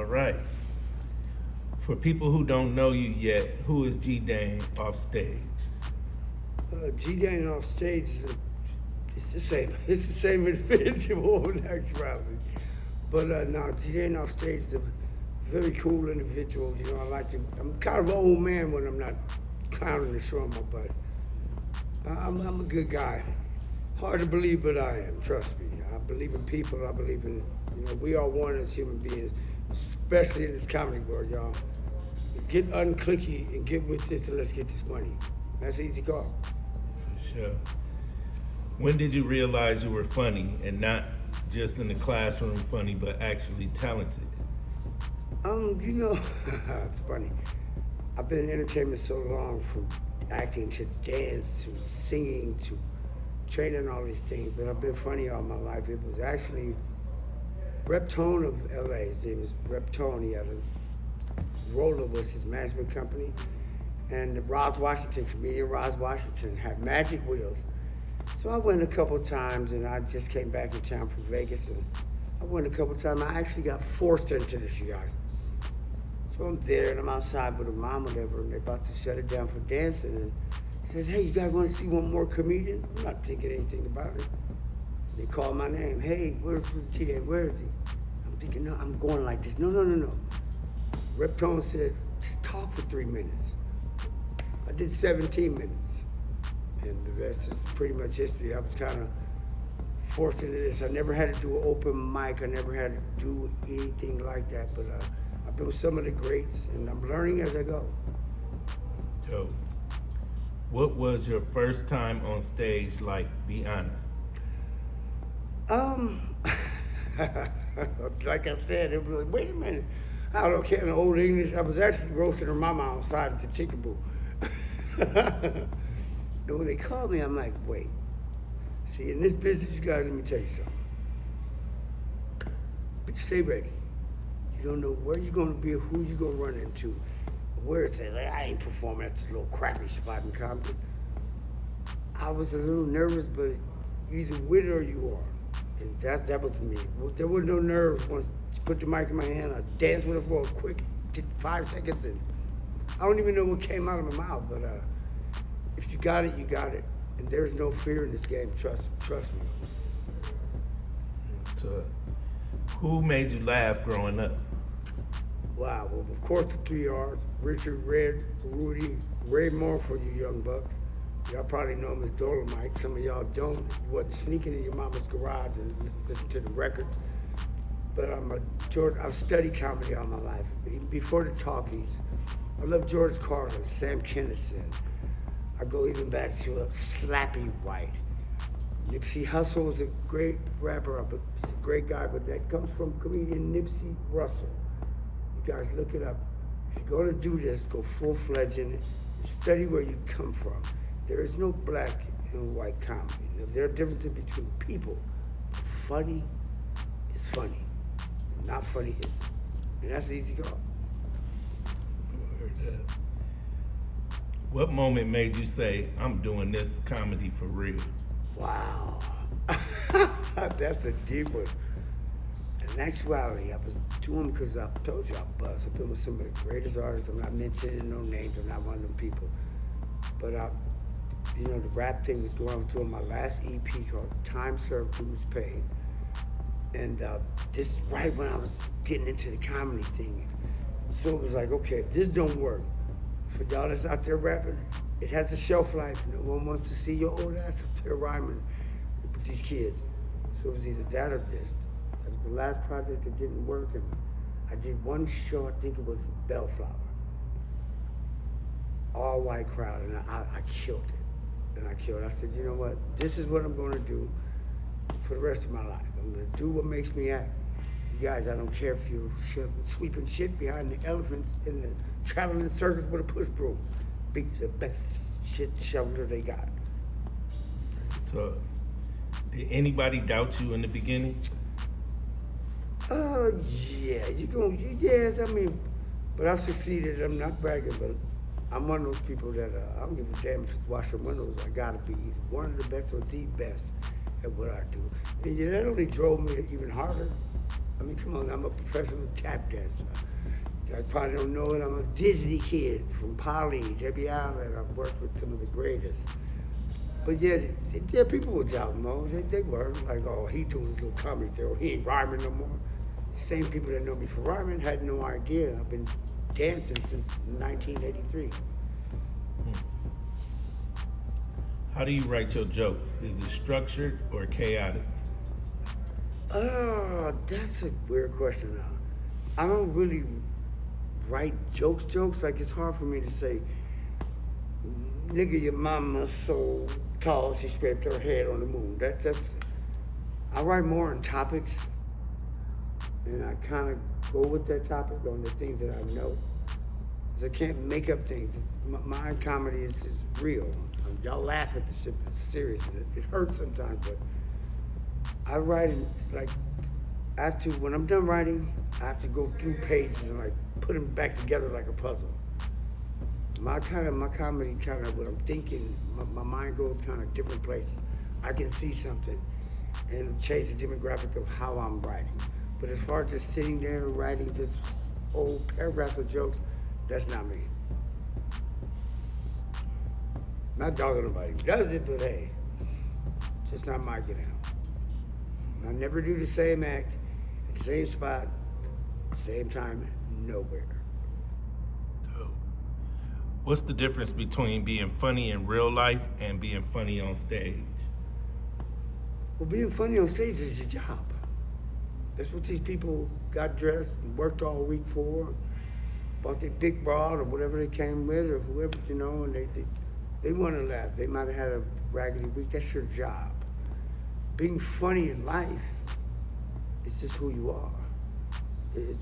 All right. For people who don't know you yet, who is GDane off stage? GDane off stage it's the same. It's the same individual in actuality. But no, GDane off stage is a very cool individual. You know, I'm kind of an old man when I'm not clowning and showing my butt. I'm a good guy. Hard to believe, but I am. Trust me. I believe in people. I believe in, we are one as human beings, especially in this comedy world, y'all. Get unclicky and get with this and let's get this money. That's an easy call. For sure. When did you realize you were funny and not just in the classroom funny, but actually talented? It's funny. I've been in entertainment so long, from acting to dance to singing to training all these things, but I've been funny all my life. It was actually Rep Tone of LA. His name was Rep Tone. He had a Roller was his management company, and comedian Roz Washington, had magic wheels. So I went a couple times, and I just came back in town from Vegas, and I went a couple times. I actually got forced into this, you guys. So I'm there, and I'm outside with a mom or whatever, and they're about to shut it down for dancing, and says, "Hey, you guys want to see one more comedian?" I'm not thinking anything about it. They call my name. "Hey, where's GDane? Where is he?" I'm thinking, no, I'm going like this. No. Rep Tone said, "Just talk for 3 minutes." I did 17 minutes, and the rest is pretty much history. I was kind of forced into this. I never had to do an open mic. I never had to do anything like that, but I've been with some of the greats, and I'm learning as I go. Dope. What was your first time on stage like? Be honest. Like I said, it was like, wait a minute. I don't care in old English. I was actually roasting her mama outside at the Chickaboo. And when they called me, I'm like, wait. See, in this business, you guys, let me tell you something. But stay ready. You don't know where you're going to be or who you're going to run into. Where it's like, I ain't performing at this little crappy spot in Compton. I was a little nervous, but you either with it or you are. And that was me. There was no nerves. Once you put the mic in my hand, I danced with it for a quick 5 seconds, and I don't even know what came out of my mouth, but if you got it, you got it. And there's no fear in this game, trust me. So, who made you laugh growing up? Wow, well, of course the 3 R's, Richard, Red, Rudy, Ray Moore for you young bucks. Y'all probably know him as Dolomite. Some of y'all don't. You wasn't sneaking in your mama's garage and listen to the records. But I've studied comedy all my life. Even before the talkies, I love George Carlin, Sam Kinison. I go even back to Slappy White. Nipsey Hussle was a great rapper, but he's a great guy, but that comes from comedian Nipsey Russell. You guys look it up. If you're gonna do this, go full-fledged in it and study where you come from. There is no black and white comedy. There are differences between people. Funny is funny. Not funny isn't. And that's an easy call. I heard that. What moment made you say, I'm doing this comedy for real? Wow. That's a deep one. In actuality, I was doing because I told you I buzz. I've been with some of the greatest artists. I'm not mentioning no names. I'm not one of them people. But the rap thing was going on doing my last EP called Time Served, Dues Paid. And this is right when I was getting into the comedy thing. So it was like, okay, if this don't work, for y'all that's out there rapping, it has a shelf life. No one wants to see your old ass up there rhyming with these kids. So it was either that or this. That was the last project that didn't work, and I did one show, I think it was Bellflower. All white crowd, and I killed it. I said, you know what? This is what I'm going to do for the rest of my life. I'm going to do what makes me act. You guys, I don't care if you're sweeping shit behind the elephants in the traveling circus with a push broom. Be the best shit shoveler they got. So, did anybody doubt you in the beginning? Yeah, yes, but I've succeeded. I'm not bragging, but I'm one of those people that I don't give a damn if it's washing windows. I gotta be one of the best or the best at what I do. And that only drove me even harder. I mean, come on, I'm a professional tap dancer. You guys probably don't know it. I'm a Disney kid from Poly, Debbie Allen. I've worked with some of the greatest. But yeah, people were doubting Mo. They were like, oh, he doing his little comedy deal. He ain't rhyming no more. Same people that know me for rhyming had no idea. I've been dancing since 1983. How do you write your jokes? Is it structured or chaotic? Oh, that's a weird question now. I don't really write jokes. Like, it's hard for me to say, nigga, your mama's so tall, she scraped her head on the moon. That's I write more on topics, and I kind of go with that topic on the things that I know. 'Cause I can't make up things. My comedy is real. Y'all laugh at the shit, but it's serious. It hurts sometimes, but I write it like, when I'm done writing, I have to go through pages and like put them back together like a puzzle. My comedy kind of what I'm thinking, my mind goes kind of different places. I can see something and change the demographic of how I'm writing. But as far as just sitting there and writing this whole paragraphs of jokes, that's not me. Not dogging nobody who does it, but hey, just not my get out. I never do the same act at the same spot, same time, nowhere. Dope. What's the difference between being funny in real life and being funny on stage? Well, being funny on stage is your job. That's what these people got dressed and worked all week for, bought their big broad or whatever they came with, or whoever, and they want to laugh. They might have had a raggedy week. That's your job. Being funny in life is just who you are. You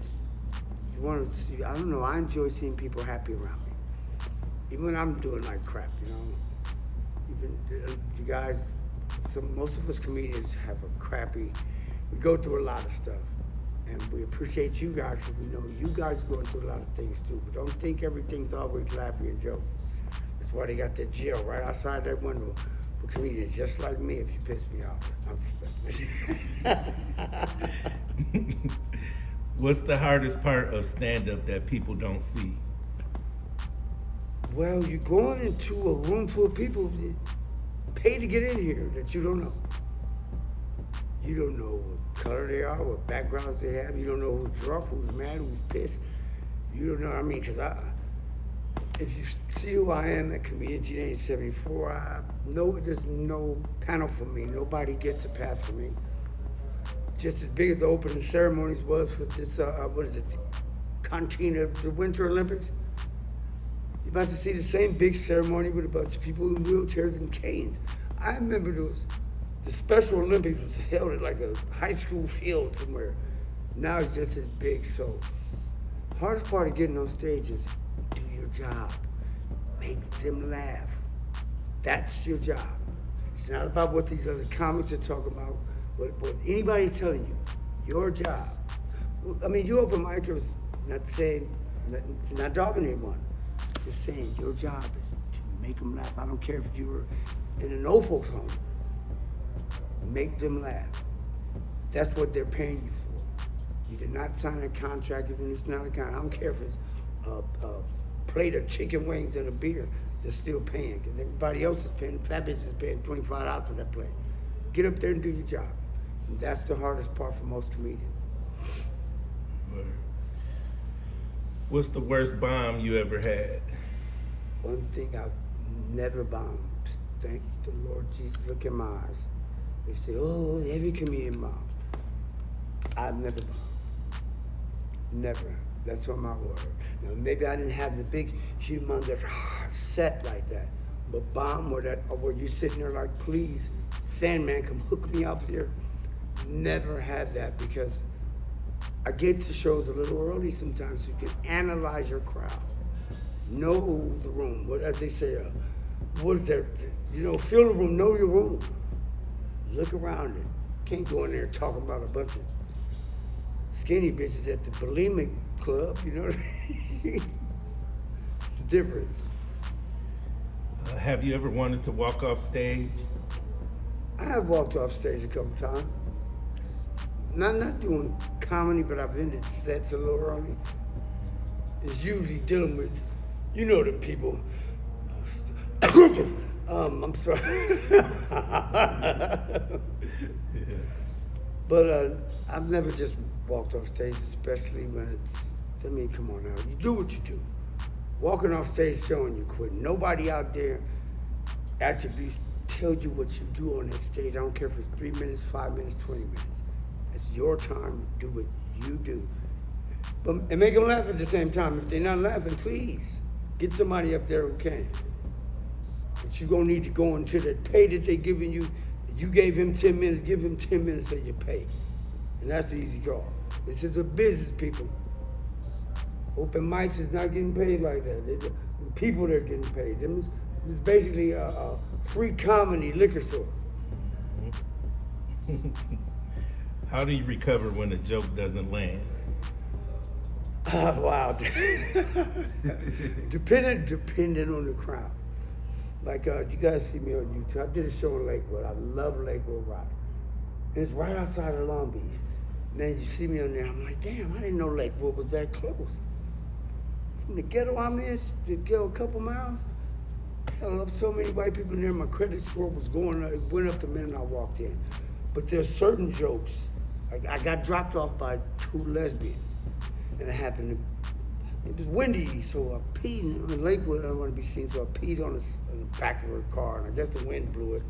want to see, I don't know, I enjoy seeing people happy around me. Even when I'm doing like crap, Even you guys, most of us comedians have a crappy, we go through a lot of stuff. And we appreciate you guys because we know you guys are going through a lot of things too. But don't think everything's always laughing and joking. That's why they got that jail right outside that window for comedians just like me if you piss me off. I'm What's the hardest part of stand-up that people don't see? Well, you're going into a room full of people that pay to get in here that you don't know. You don't know what color they are, what backgrounds they have. You don't know who's drunk, who's mad, who's pissed. You don't know, because if you see who I am at Comedian GDane 74, there's no panel for me. Nobody gets a pass for me. Just as big as the opening ceremonies was for this, Cantina, the Winter Olympics. You're about to see the same big ceremony with a bunch of people in wheelchairs and canes. I remember the Special Olympics was held at like a high school field somewhere. Now it's just as big, so hardest part of getting on stage is do your job. Make them laugh. That's your job. It's not about what these other comics are talking about, what anybody's telling you. Your job. You open micers, not dogging anyone. Just saying your job is to make them laugh. I don't care if you were in an old folks home. Make them laugh. That's what they're paying you for. You did not sign a contract if it's not a contract. I don't care if it's a plate of chicken wings and a beer. They're still paying because everybody else is paying. Fat bitch is paying $25 for that plate. Get up there and do your job. And that's the hardest part for most comedians. Word. What's the worst bomb you ever had? One thing I've never bombed. Thank the Lord Jesus. Look in my eyes. They say, oh, every comedian bombs. I've never bombed. Never. That's on my word. Now, maybe I didn't have the big, humongous set like that. But bomb where you sitting there like, please, Sandman, come hook me up here. Never had that because I get to shows a little early sometimes so you can analyze your crowd. Know the room. As they say, what is there? Feel the room, know your room. Look around it. Can't go in there talking about a bunch of skinny bitches at the bulimic club, you know what I mean? It's the difference. Have you ever wanted to walk off stage? I have walked off stage a couple times. not doing comedy, but I've ended sets a little early. It's usually dealing with, you know, them people. I'm sorry. But I've never just walked off stage, especially when it's, I mean, come on now, you do what you do. Walking off stage showing you quit. Nobody out there attributes tell you what you do on that stage. I don't care if it's 3 minutes, 5 minutes, 20 minutes. It's your time, do what you do. And make them laugh at the same time. If they're not laughing, please, get somebody up there who can. But you're gonna need to go into the pay that they're giving you. You gave him 10 minutes, give him 10 minutes of your pay. And that's the easy call. This is a business, people. Open mics is not getting paid like that. The people that are getting paid. It's basically a free comedy liquor store. How do you recover when a joke doesn't land? Wow. Depending on the crowd. Like, you guys see me on YouTube. I did a show in Lakewood. I love Lakewood Rock. And it's right outside of Long Beach. Man, you see me on there, I'm like, damn, I didn't know Lakewood was that close. From the ghetto I'm in, the ghetto a couple miles, hell, up so many white people in there, my credit score was going up, it went up the minute I walked in. But there's certain jokes, like I got dropped off by 2 lesbians. And it happened, it was windy, so I peed in Lakewood, I don't want to be seen, so I peed on the back of her car, and I guess the wind blew it.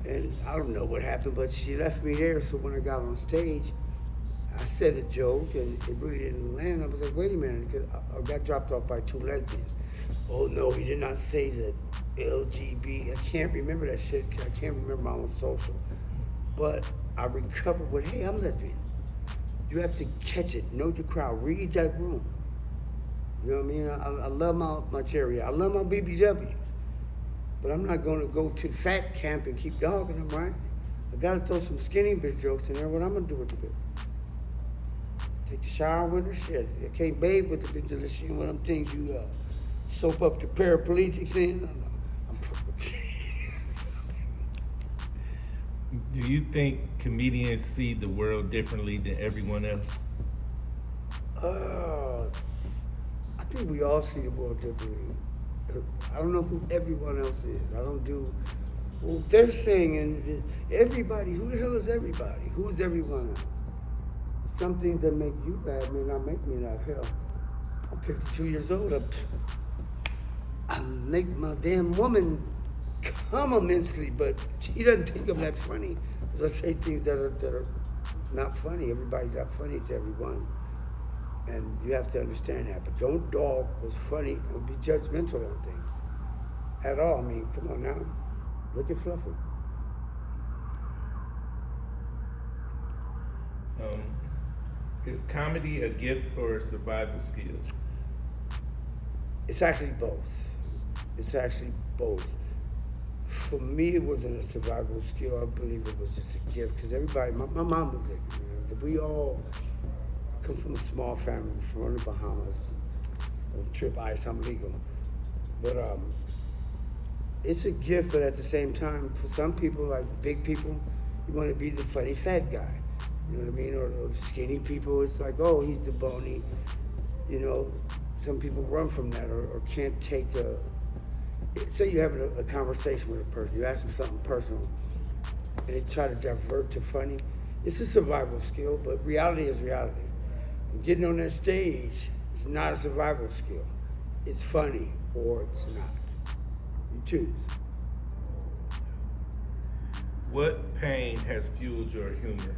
And I don't know what happened, but she left me there, so when I got on stage, I said a joke, and it really didn't land. I was like, wait a minute, because I got dropped off by 2 lesbians. Oh no, he did not say the LGB, I can't remember that shit, I can't remember my own social. But I recovered with, hey, I'm lesbian. You have to catch it, know your crowd, read that room. You know what I mean? I love my cherry, I love my BBWs. But I'm not gonna go to the fat camp and keep dogging them, right? I gotta throw some skinny bitch jokes in there, what I'm gonna do with the bitch? Take the shower with her, shit. I can't bathe with the bitch unless she one of them things you soap up the paraplegics in. Do you think comedians see the world differently than everyone else? I think we all see the world differently. I don't know who everyone else is. I don't do, well, they're saying, and everybody, who the hell is everybody? Who's everyone else? Some things that make you bad may not make me laugh. Hell, I'm 52 years old. I make my damn woman come immensely, but she doesn't think I'm that funny. As I say things that are not funny. Everybody's not funny to everyone. And you have to understand that. But don't dog what's funny and be judgmental on things. At all. I mean, come on now. Look at Fluffy. Is comedy a gift or a survival skill? It's actually both. It's actually both. For me, it wasn't a survival skill. I believe it was just a gift. Because everybody, my mom was ignorant. We all come from a small family from the Bahamas. On trip ice, I'm legal. But it's a gift, but at the same time, for some people, like big people, you want to be the funny fat guy. You know what I mean? Or skinny people, it's like, oh, he's the bony. You know, some people run from that or can't take say you're having a conversation with a person, you ask them something personal, and they try to divert to funny. It's a survival skill, but reality is reality. And getting on that stage is not a survival skill. It's funny or it's not. You choose. What pain has fueled your humor?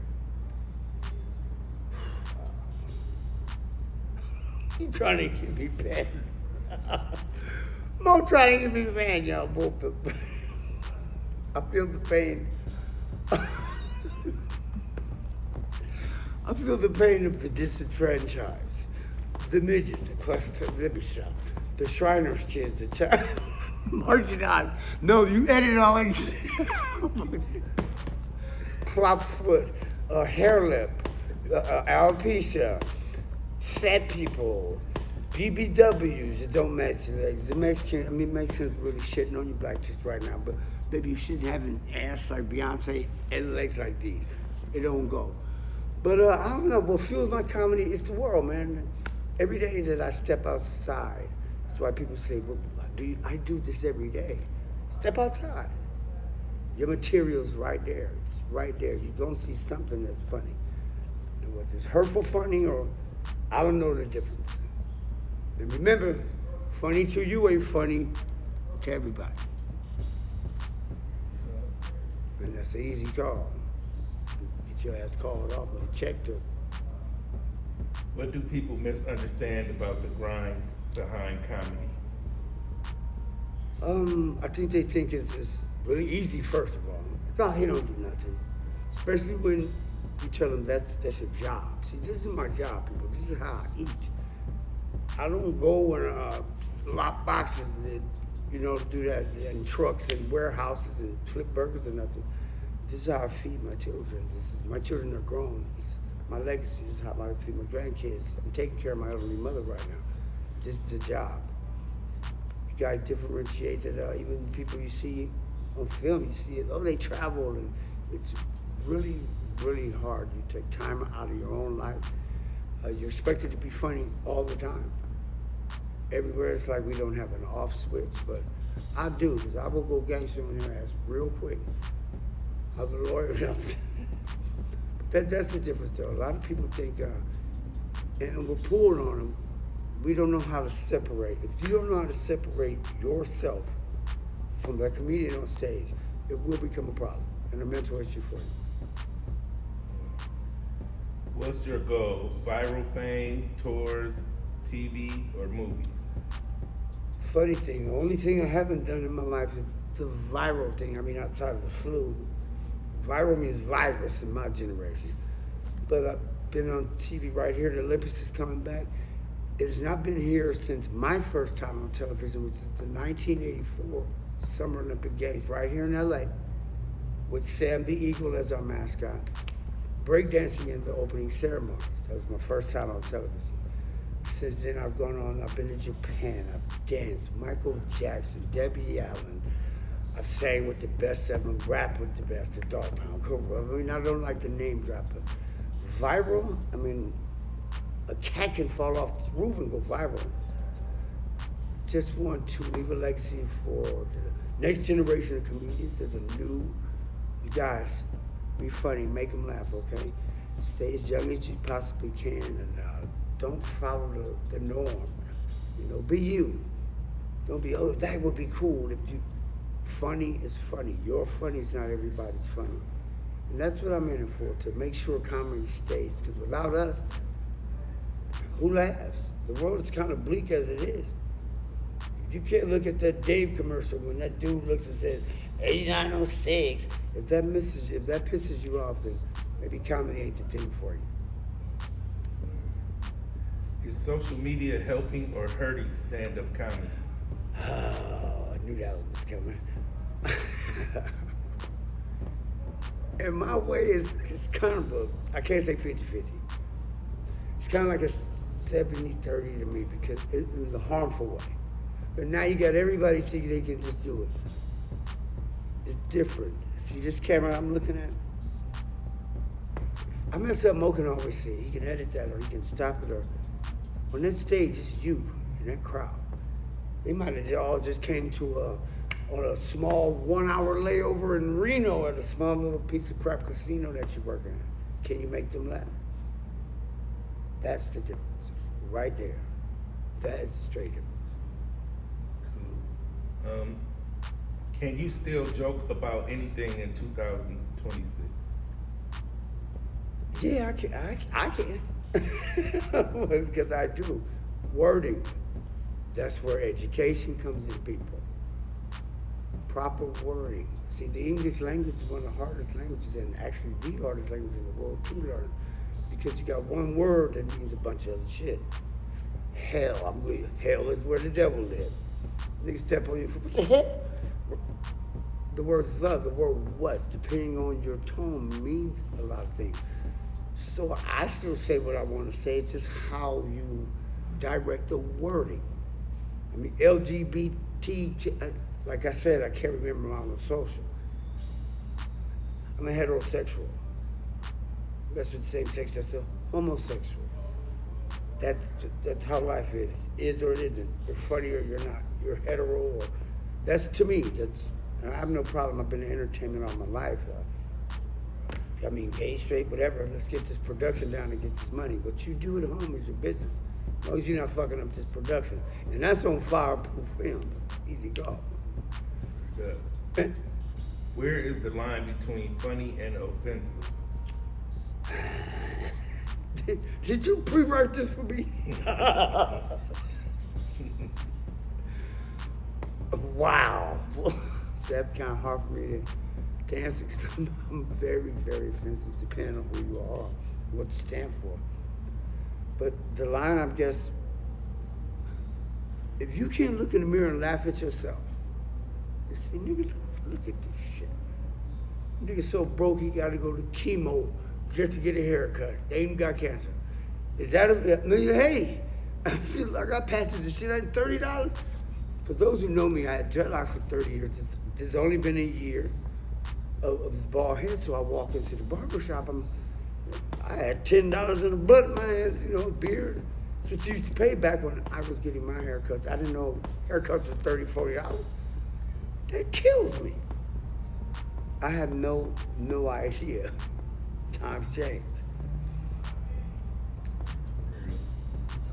You trying to get me banned. Mo trying to get me banned, y'all both. I feel the pain. I feel the pain of the disenfranchised, the midgets, let me stop, the Shriners kids, the child, marginalized. No, you edit all these. Crop foot, hair lip, alopecia, fat people, BBWs, it don't match your legs. The Mexican, I mean, Mexicans really shitting on you black chicks right now, but baby, you shouldn't have an ass like Beyonce and legs like these. It don't go. But I don't know. What fuels my comedy is the world, man. Every day that I step outside, that's why people say, well, I do this every day. Step outside. Your material's right there. It's right there. You're going to see something that's funny. And whether it's hurtful funny or I don't know the difference. And remember, funny to you ain't funny to everybody. And that's an easy call. Get your ass called off and checked her. What do people misunderstand about the grind behind comedy? I think they think it's really easy, first of all. God, he don't do nothing. Especially when you tell them that's your job. See, this is my job, people. This is how I eat. I don't go and lock boxes and, do that in trucks and warehouses and flip burgers or nothing. This is how I feed my children. My children are grown. My legacy is how I feed my grandkids. I'm taking care of my elderly mother right now. This is a job. You guys differentiate that even people you see on film, you see it, they travel, and it's really, really hard. You take time out of your own life. You're expected to be funny all the time. Everywhere it's like we don't have an off switch, but I do, because I will go gangster on their ass real quick. I'm a lawyer now. That's the difference, though. A lot of people think, and we're pulling on them, we don't know how to separate. If you don't know how to separate yourself from that comedian on stage, it will become a problem and a mental issue for you. What's your goal? Viral fame, tours, TV, or movies? Funny thing, the only thing I haven't done in my life is the viral thing. I mean, outside of the flu. Viral means virus in my generation. But I've been on TV right here. The Olympics is coming back. It has not been here since my first time on television, which is the 1984 Summer Olympic Games right here in LA, with Sam the Eagle as our mascot, breakdancing in the opening ceremonies. That was my first time on television. Since then, I've been to Japan, I've danced, Michael Jackson, Debbie Allen. I've sang with the best of them, rapped with the best, the Dog Pound. I mean, I don't like the name drop, but viral, I mean, a cat can fall off the roof and go viral. Just want to leave a legacy for the next generation of comedians. There's you guys, be funny, make them laugh, okay? Stay as young as you possibly can, and don't follow the norm. Be you. Don't be, that would be cool if you. Funny is funny. Your funny is not everybody's funny. And that's what I'm in it for, to make sure comedy stays. Because without us, who laughs? The world is kind of bleak as it is. You can't look at that Dave commercial when that dude looks and says, 8906. If that pisses you off, then maybe comedy ain't the thing for you. Is social media helping or hurting stand-up comedy? Oh, I knew that one was coming. And my way is kind of I can't say 50-50. It's kind of like a 70-30 to me, because in the harmful way. But now you got everybody thinking they can just do it. It's different. See this camera I'm looking at? I mess up, Moe can always see. He can edit that, or he can stop it, or on that stage, it's you and that crowd. They might have all just came to on a small 1-hour layover in Reno at a small little piece of crap casino that you're working at. Can you make them laugh? That's the difference, right there. That's the straight difference. Cool. Can you still joke about anything in 2026? Yeah, I can. Because I do. Wording. That's where education comes in, people. Proper wording. See, the English language is one of the hardest languages, and actually the hardest language in the world to learn. Because you got one word that means a bunch of other shit. Hell, hell is where the devil lives. Niggas step on your foot. What the hell? The word what, depending on your tone, means a lot of things. So I still say what I want to say. It's just how you direct the wording. I mean, LGBT, like I said, I can't remember on the social. I'm a heterosexual. mess with the same sex, that's a homosexual. That's how life is or it isn't. You're funny or you're not. You're hetero or that's to me. I have no problem. I've been in entertainment all my life. I mean, gay, straight, whatever. Let's get this production down and get this money. What you do at home is your business. As long as you're not fucking up this production, and that's on Fireproof film. Easy go. Good. Where is the line between funny and offensive? Did you pre-write this for me? Wow. That's kind of hard for me to answer because I'm very, very offensive depending on who you are, what you stand for. But the line, I guess, if you can't look in the mirror and laugh at yourself, you say, nigga, look at this shit. Nigga so broke he got to go to chemo just to get a haircut. They even got cancer. Is that hey, I got patches and shit at $30. For those who know me, I had dreadlock for 30 years. There's only been a year of this bald head, so I walk into the barber shop. I had $10 in a blunt in my hand, beard. That's what you used to pay back when I was getting my haircuts. I didn't know haircuts was $30, $40. That kills me. I have no idea. Times change.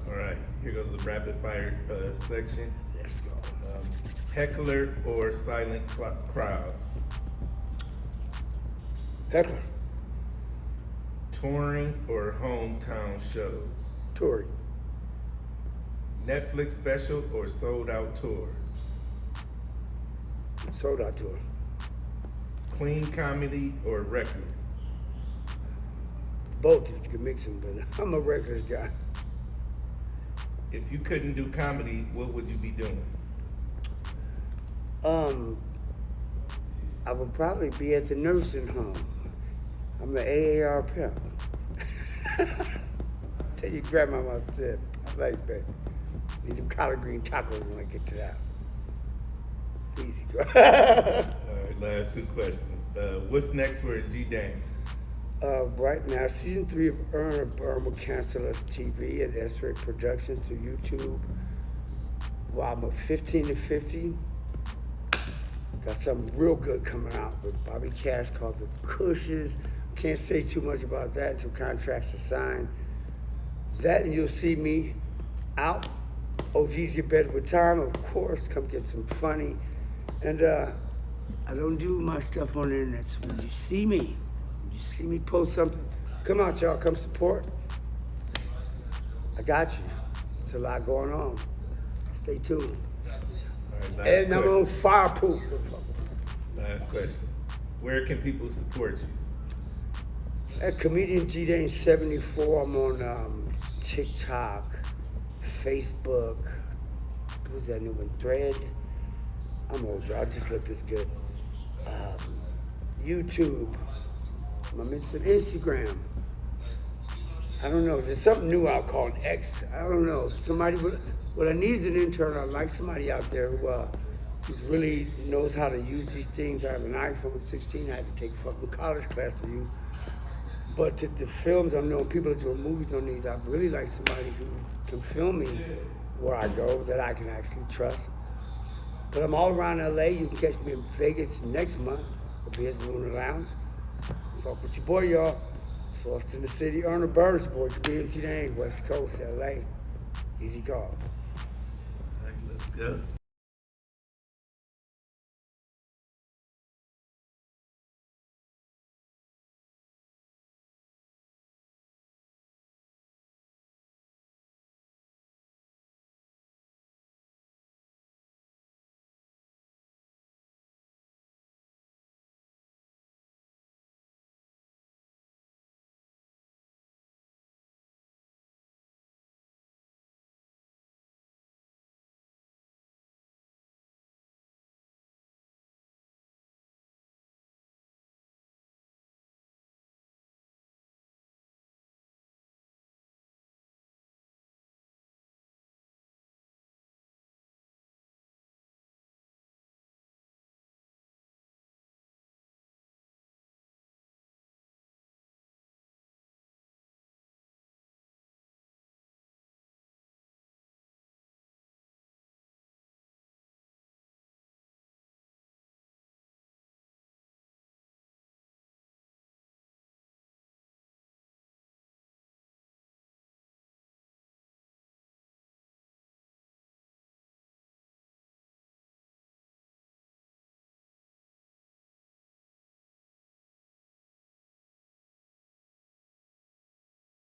All right, here goes the rapid fire section. Let's go. Heckler or silent crowd? Heckler. Touring or hometown shows? Tory. Netflix special or sold out tour? Sold out tour. Clean comedy or reckless? Both if you can mix them, but I'm a reckless guy. If you couldn't do comedy, what would you be doing? I would probably be at the nursing home. I'm an AAR pimp. Tell your grandmama I said, I like that. Need them collard green tacos when I get to that. Easy, girl. All right, last two questions. What's next for GDane? Right now, season 3 of Earn or Burn will cancel us TV at S-Ray Productions through YouTube. While I'm a 15 to 50, got something real good coming out with Bobby Cash called The Cushes. Can't say too much about that until contracts are signed. That and you'll see me out. OGs Get Better with Time, of course. Come get some funny. And I don't do my stuff on the internet, so when you see me post something, come out, y'all, come support. I got you. It's a lot going on. Stay tuned. All right, And I'm on Fireproof. Last question. Where can people support you? At Comedian GDane 74, I'm on TikTok, Facebook. What's that new one? Thread. I'm old, y'all. I just look this good. YouTube. I'm on Instagram. I don't know. There's something new out called X. I don't know. What I need is an intern. I'd like somebody out there who's really knows how to use these things. I have an iPhone 16. I had to take fucking college class to use. But the films, I know people are doing movies on these. I'd really like somebody who can film me where I go that I can actually trust. But I'm all around LA. You can catch me in Vegas next month. I'll be at the Lunar Lounge. Fuck with your boy, y'all. Sourced in the city, Earn or Burn, boy. Comedian GDane, West Coast, LA. Easy call. All right, let's go.